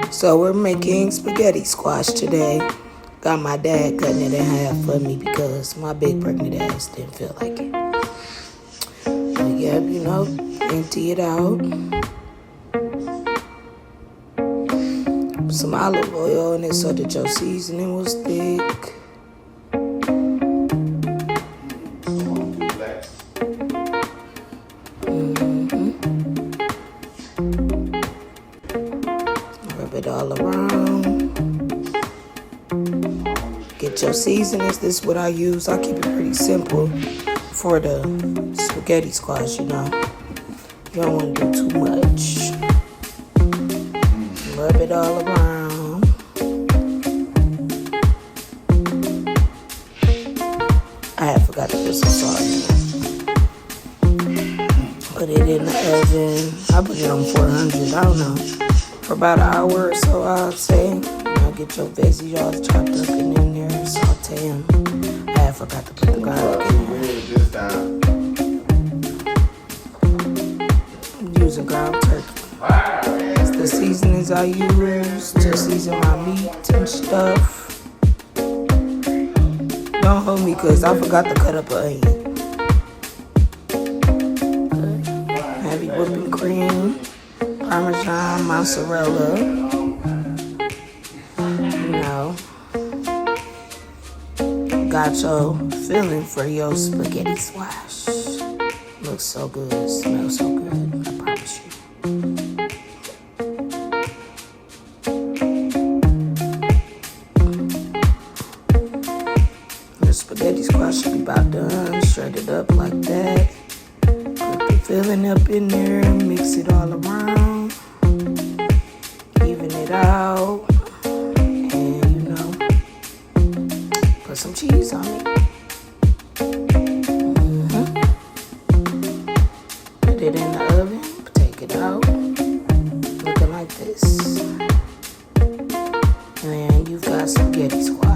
So we're making spaghetti squash today. Got my dad cutting it in half for me because my big pregnant ass didn't feel like it. But yeah, you know, empty it out. Put some olive oil in it so that your seasoning was thick. Rub it all around. Get your seasonings. This is what I use. I keep it pretty simple for the spaghetti squash, you know. You don't want to do too much. Rub it all around. I had forgot to put some salt in it. Put it in the oven. I put it on 400, I don't know, for about an hour or so, I'll say. Now get your veggies all chopped up and in there, saute them. I had forgot to put the garlic in there. I'm using ground turkey. It's the seasonings I use to season my meat and stuff. Don't hold me because I forgot to cut up an onion. Heavy whipping cream, Parmesan, mozzarella. You know, got your filling for your spaghetti squash. Looks so good, smells so good, I promise you. The spaghetti squash should be about done. Shred it up like that. Put the filling up in there, mix it all around, even it out, and you know, put some cheese on it. Put it in the oven, take it out, looking like this, and you've got spaghetti squash.